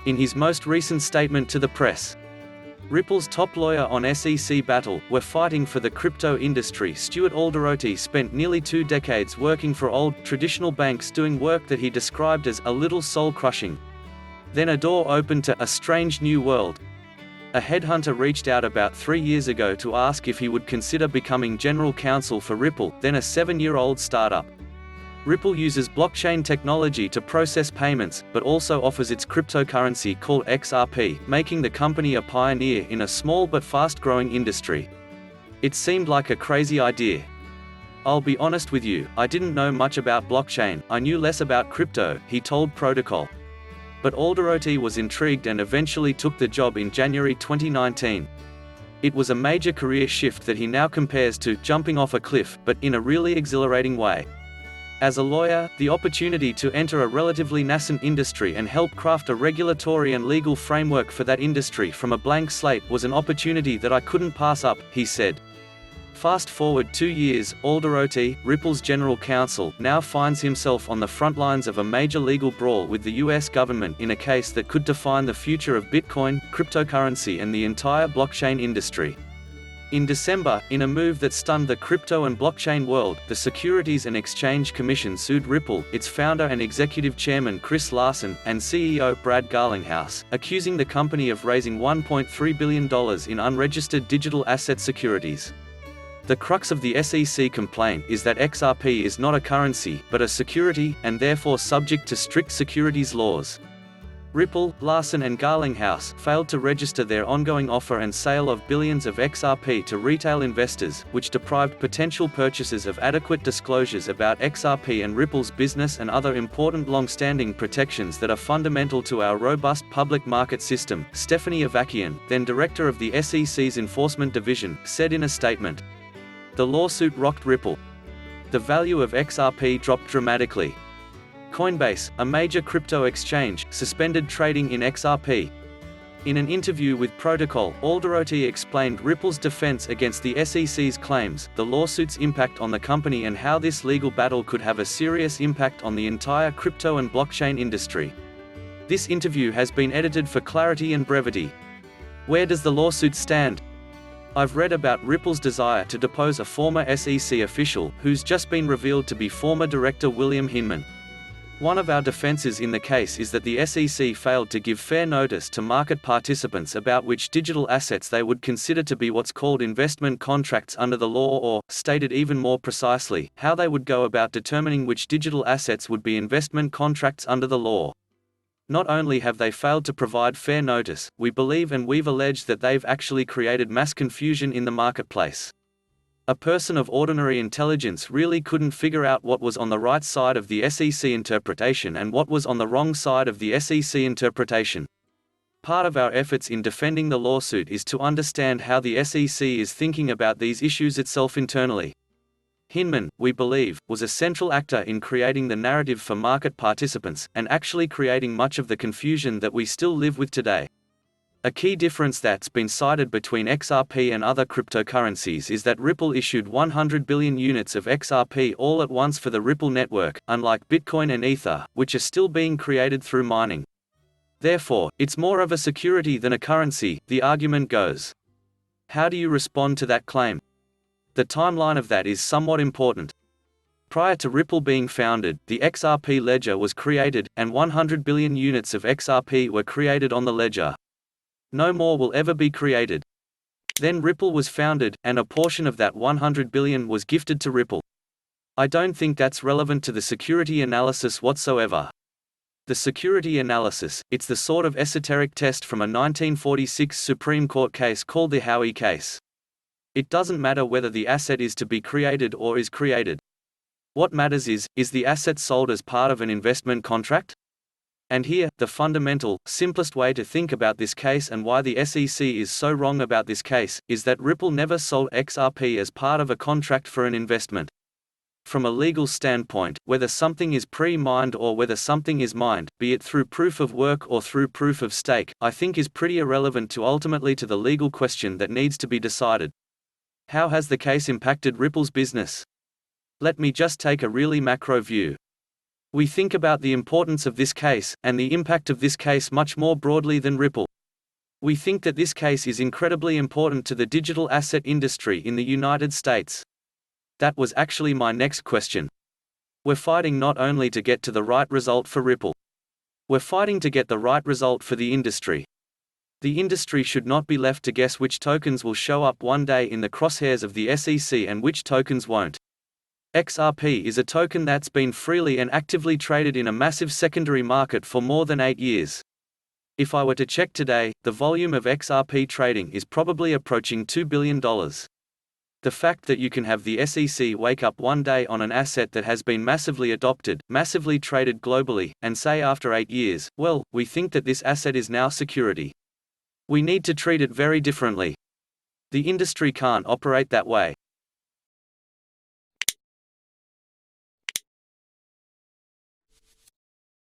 In his most recent statement to the press, Ripple's top lawyer on SEC battle, we're fighting for the crypto industry. Stuart Alderoty spent nearly 2 decades working for old, traditional banks doing work that he described as a little soul-crushing. Then a door opened to a strange new world. A headhunter reached out about 3 years ago to ask if he would consider becoming general counsel for Ripple, then a 7-year-old startup. Ripple uses blockchain technology to process payments, but also offers its cryptocurrency called XRP, making the company a pioneer in a small but fast-growing industry. It seemed like a crazy idea. I'll be honest with you, I didn't know much about blockchain, I knew less about crypto, he told Protocol. But Alderoty was intrigued and eventually took the job in January 2019. It was a major career shift that he now compares to jumping off a cliff, but in a really exhilarating way. As a lawyer, the opportunity to enter a relatively nascent industry and help craft a regulatory and legal framework for that industry from a blank slate was an opportunity that I couldn't pass up, he said. Fast forward 2 years, Alderoty, Ripple's general counsel, now finds himself on the front lines of a major legal brawl with the US government in a case that could define the future of Bitcoin, cryptocurrency and the entire blockchain industry. In December, in a move that stunned the crypto and blockchain world, the Securities and Exchange Commission sued Ripple, its founder and executive chairman Chris Larsen, and CEO Brad Garlinghouse, accusing the company of raising $1.3 billion in unregistered digital asset securities. The crux of the SEC complaint is that XRP is not a currency, but a security, and therefore subject to strict securities laws. Ripple, Larsen and Garlinghouse failed to register their ongoing offer and sale of billions of XRP to retail investors, which deprived potential purchasers of adequate disclosures about XRP and Ripple's business and other important long-standing protections that are fundamental to our robust public market system, Stephanie Avakian, then director of the SEC's Enforcement Division, said in a statement. The lawsuit rocked Ripple. The value of XRP dropped dramatically. Coinbase, a major crypto exchange, suspended trading in XRP. In an interview with Protocol, Alderoty explained Ripple's defense against the SEC's claims, the lawsuit's impact on the company and how this legal battle could have a serious impact on the entire crypto and blockchain industry. This interview has been edited for clarity and brevity. Where does the lawsuit stand? I've read about Ripple's desire to depose a former SEC official, who's just been revealed to be former director William Hinman. One of our defenses in the case is that the SEC failed to give fair notice to market participants about which digital assets they would consider to be what's called investment contracts under the law or, stated even more precisely, how they would go about determining which digital assets would be investment contracts under the law. Not only have they failed to provide fair notice, we believe and we've alleged that they've actually created mass confusion in the marketplace. A person of ordinary intelligence really couldn't figure out what was on the right side of the SEC interpretation and what was on the wrong side of the SEC interpretation. Part of our efforts in defending the lawsuit is to understand how the SEC is thinking about these issues itself internally. Hinman, we believe, was a central actor in creating the narrative for market participants, and actually creating much of the confusion that we still live with today. A key difference that's been cited between XRP and other cryptocurrencies is that Ripple issued 100 billion units of XRP all at once for the Ripple network, unlike Bitcoin and Ether, which are still being created through mining. Therefore, it's more of a security than a currency, the argument goes. How do you respond to that claim? The timeline of that is somewhat important. Prior to Ripple being founded, the XRP ledger was created, and 100 billion units of XRP were created on the ledger. No more will ever be created. Then Ripple was founded, and a portion of that 100 billion was gifted to Ripple. I don't think that's relevant to the security analysis whatsoever. The security analysis, it's the sort of esoteric test from a 1946 Supreme Court case called the Howey case. It doesn't matter whether the asset is to be created or is created. What matters is the asset sold as part of an investment contract? And here, the fundamental, simplest way to think about this case and why the SEC is so wrong about this case, is that Ripple never sold XRP as part of a contract for an investment. From a legal standpoint, whether something is pre-mined or whether something is mined, be it through proof of work or through proof of stake, I think is pretty irrelevant to ultimately to the legal question that needs to be decided. How has the case impacted Ripple's business? Let me just take a really macro view. We think about the importance of this case, and the impact of this case much more broadly than Ripple. We think that this case is incredibly important to the digital asset industry in the United States. That was actually my next question. We're fighting not only to get to the right result for Ripple. We're fighting to get the right result for the industry. The industry should not be left to guess which tokens will show up one day in the crosshairs of the SEC and which tokens won't. XRP is a token that's been freely and actively traded in a massive secondary market for more than 8 years. If I were to check today, the volume of XRP trading is probably approaching $2 billion. The fact that you can have the SEC wake up one day on an asset that has been massively adopted, massively traded globally, and say after 8 years, well, we think that this asset is now security. We need to treat it very differently. The industry can't operate that way.